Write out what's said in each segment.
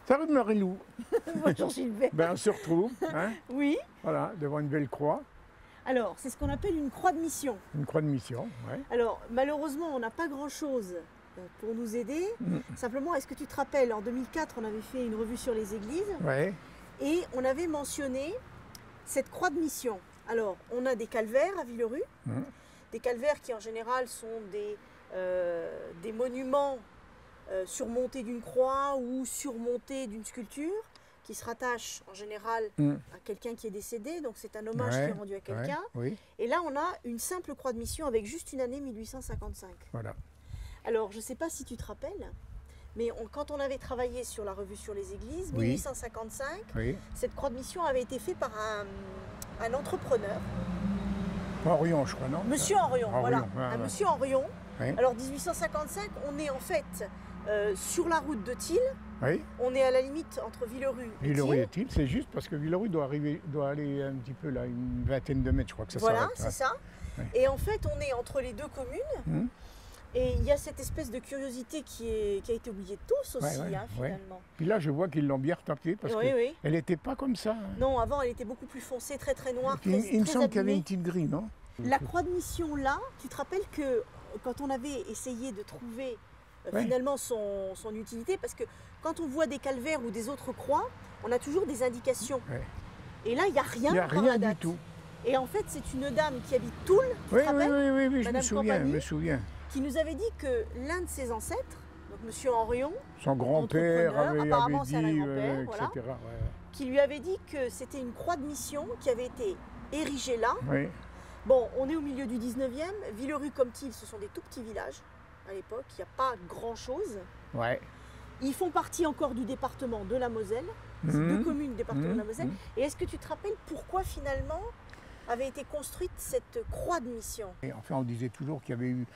Salut Marilou. Bonjour Gilbert. Ben, on se retrouve, hein, Oui. voilà, devant une belle croix, Alors, c'est ce qu'on appelle une croix de mission. une croix de mission. Ouais. Alors, malheureusement, on n'a pas grand-chose pour nous aider. Simplement, est-ce que tu te rappelles, en 2004, on avait fait une revue sur les églises Ouais. et on avait mentionné cette croix de mission. Alors, on a des calvaires à Villerue, des calvaires qui en général sont des monuments surmontés d'une croix ou surmontés d'une sculpture qui se rattache en général à quelqu'un qui est décédé, donc c'est un hommage qui est rendu à quelqu'un. Oui, Et là, on a une simple croix de mission avec juste une année 1855. voilà. Alors, je ne sais pas si tu te rappelles, mais quand on avait travaillé sur la revue sur les églises, Oui. 1855, Oui. cette croix de mission avait été faite par un entrepreneur, Orion, je crois, non? Monsieur Henrion, Henrion, voilà, ouais, un ouais. Monsieur Henrion. Oui. Alors, 1855, on est en fait sur la route de Thil, Oui. on est à la limite entre Villerue et Villerue Thil. et Thil, c'est juste parce que Villerue doit aller un petit peu là, une vingtaine de mètres, je crois que ça Voilà, s'arrête. c'est ça. Ouais. Et en fait, on est entre les deux communes. Et il y a cette espèce de curiosité qui a été oubliée de tous aussi, Ouais, hein, finalement. Puis là, je vois qu'ils l'ont bien retapé parce Oui, oui. qu'elle n'était pas comme ça. Hein. Non, avant, elle était beaucoup plus foncée, très très noire, Il, très, il me très semble qu'il y avait abîmée. une petite grille, non? La croix de mission, là, tu te rappelles que quand on avait essayé de trouver Ouais. finalement son utilité, parce que quand on voit des calvaires ou des autres croix, on a toujours des indications. Ouais. Et là, il n'y a rien Il n'y a par rien la du date. tout. Et en fait, c'est une dame qui habite Toul, tu Oui, te rappelles, je me Madame souviens, Campagny. me souviens. qui nous avait dit que l'un de ses ancêtres, donc Monsieur Henrion, Son grand-père entrepreneur, avait apparemment, dit, c'est un grand-père, voilà. etc. Ouais. qui lui avait dit que c'était une croix de mission qui avait été érigée là. Oui. Bon, on est au milieu du 19e, Villerue comme Thil, ce sont des tout petits villages à l'époque, il n'y a pas grand-chose. Ouais. Ils font partie encore du département de la Moselle, c'est deux communes du département de la Moselle. Et est-ce que tu te rappelles pourquoi finalement avait été construite cette croix de mission? Et enfin, on disait toujours qu'il y avait eu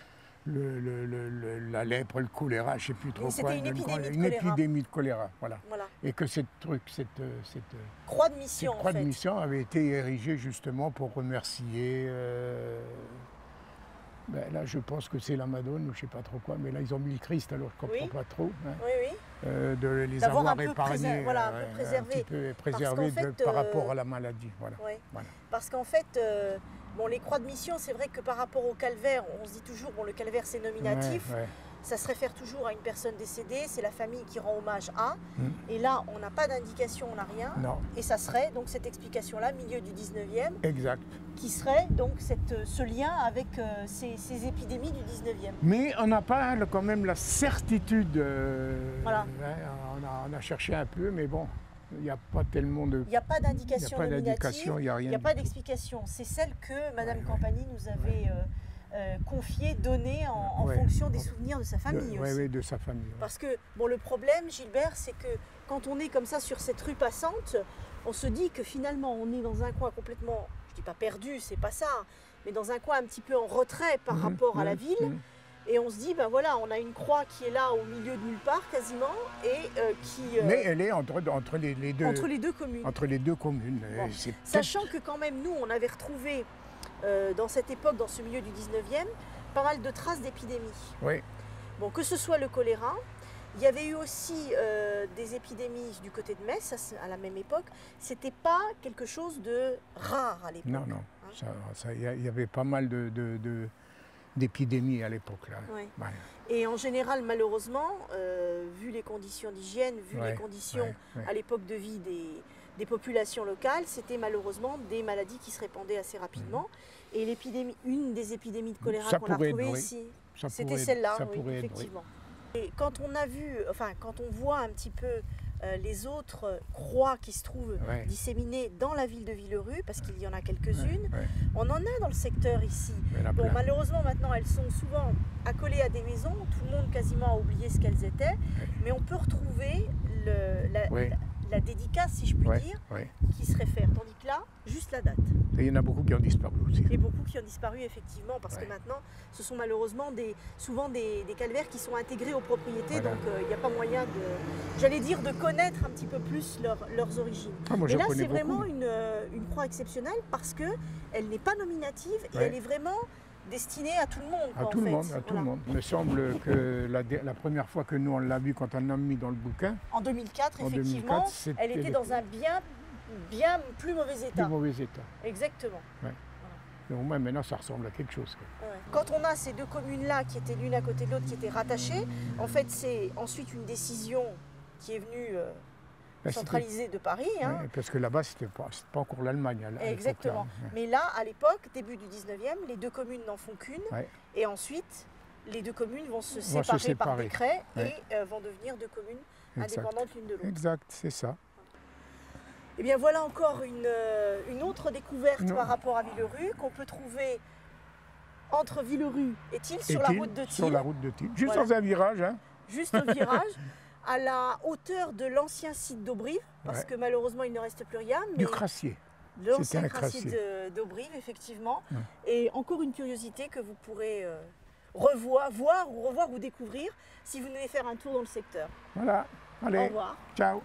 la lèpre, le choléra, je ne sais plus trop C'était quoi. une épidémie de une choléra. épidémie de choléra, voilà. Voilà, Et que cette croix de mission croix en fait. de mission avait été érigée justement pour remercier. Ben là, je pense que c'est la Madone ou je ne sais pas trop quoi, mais là, ils ont mis le Christ, alors je ne comprends Oui. pas trop. Hein. Oui, oui. De les D'avoir avoir un peu épargnés, voilà, un peu préservés. un petit peu Parce préservés qu'en fait, par rapport à la maladie. Voilà. Ouais. Voilà. Parce qu'en fait, bon, les croix de mission, c'est vrai que par rapport au calvaire, on se dit toujours, bon, le calvaire c'est nominatif, Ouais, ouais. ça se réfère toujours à une personne décédée, c'est la famille qui rend hommage à. Et là, on n'a pas d'indication, on n'a rien. Non, Et ça serait donc cette explication-là, milieu du 19e, exact. qui serait donc ce lien avec ces épidémies du 19e. Mais on n'a pas quand même la certitude. Voilà. Hein, on a cherché un peu, mais bon, il n'y a pas tellement de. Il n'y a pas d'indication Il n'y a pas nominative, d'indication, il n'y a rien. il n'y a du pas tout. d'explication. C'est celle que Madame Ouais, Campagny nous avait confiée, donnée en Ouais. fonction des souvenirs de sa famille Oui, aussi. de sa famille. Ouais. Parce que bon, le problème, Gilbert, c'est que quand on est comme ça sur cette rue passante, on se dit que finalement on est dans un coin complètement, je dis pas perdu, c'est pas ça, mais dans un coin un petit peu en retrait par rapport à la ville. Et on se dit, ben voilà, on a une croix qui est là au milieu de nulle part quasiment, et qui... Mais elle est entre les deux. entre les deux communes. Entre les deux communes. Bon. Et c'est Sachant que quand même, nous, on avait retrouvé, dans cette époque, dans ce milieu du 19e, pas mal de traces d'épidémies. Oui, Bon, que ce soit le choléra, il y avait eu aussi des épidémies du côté de Metz, à la même époque. C'était pas quelque chose de rare à l'époque. non, non. Hein. Il y avait pas mal d'épidémies à l'époque. Là. Ouais. Ouais. Et en général, malheureusement, vu les conditions d'hygiène, vu Ouais, les conditions ouais. à l'époque de vie des populations locales, c'était malheureusement des maladies qui se répandaient assez rapidement. Et l'épidémie, une des épidémies de choléra Ça qu'on a pourrait être retrouvées vrai. ici, Ça c'était pourrait- celle-là, ça oui, pourrait être vrai. effectivement. Et quand on a vu, enfin quand on voit un petit peu les autres croix qui se trouvent Ouais. disséminées dans la ville de Villerue, parce qu'il y en a quelques-unes, Ouais. on en a dans le secteur ici. Il y en a Bon, plein. malheureusement, maintenant, elles sont souvent accolées à des maisons. Tout le monde quasiment a oublié ce qu'elles étaient. Mais on peut retrouver Ouais. la dédicace, si je puis Ouais, dire, ouais. qui se réfère. Tandis que là, juste la date. Et il y en a beaucoup qui ont disparu aussi. Et beaucoup qui ont disparu, effectivement, parce Ouais. que maintenant, ce sont malheureusement souvent des calvaires qui sont intégrés aux propriétés. Voilà. Donc, il n'y a pas moyen j'allais dire, de connaître un petit peu plus leurs origines. Ah, moi, Et je là, connais c'est vraiment beaucoup. une croix exceptionnelle parce qu'elle n'est pas nominative et Ouais. elle est vraiment destiné à tout le monde. À quoi, tout en le fait. monde, à tout le monde. Il me semble que la première fois que nous on l'a vu, quand on l'a mis dans le bouquin, En 2004, en effectivement, 2004, elle était dans un bien plus mauvais état. plus mauvais état. Exactement. Mais au moins maintenant ça ressemble à quelque chose, quoi. Ouais. Quand on a ces deux communes-là qui étaient l'une à côté de l'autre, qui étaient rattachées, en fait c'est ensuite une décision qui est venue centralisée de Paris. Hein. Ouais, parce que là-bas c'était pas encore l'Allemagne. À l'époque, Exactement. là. Ouais. Mais là, à l'époque, début du 19e, les deux communes n'en font qu'une. Ouais. Et ensuite, les deux communes vont se Vont séparer, se séparer. par décret Ouais. et vont devenir deux communes Exact. indépendantes l'une de l'autre. Exact, c'est ça. Et bien voilà encore une autre découverte Non. par rapport à Villerupt qu'on peut trouver entre Villerupt et Thiel sur la route de Sur Thiel, la route de Thiel. Juste Voilà. dans un virage, hein. juste au virage, à la hauteur de l'ancien site d'Aubrive, parce Ouais. que malheureusement il ne reste plus rien. Mais Du crassier. l'ancien C'était un crassier crassier. d'Aubrive, effectivement. Ouais. Et encore une curiosité que vous pourrez revoir ou découvrir si vous venez faire un tour dans le secteur. Voilà. Au Allez, revoir. ciao.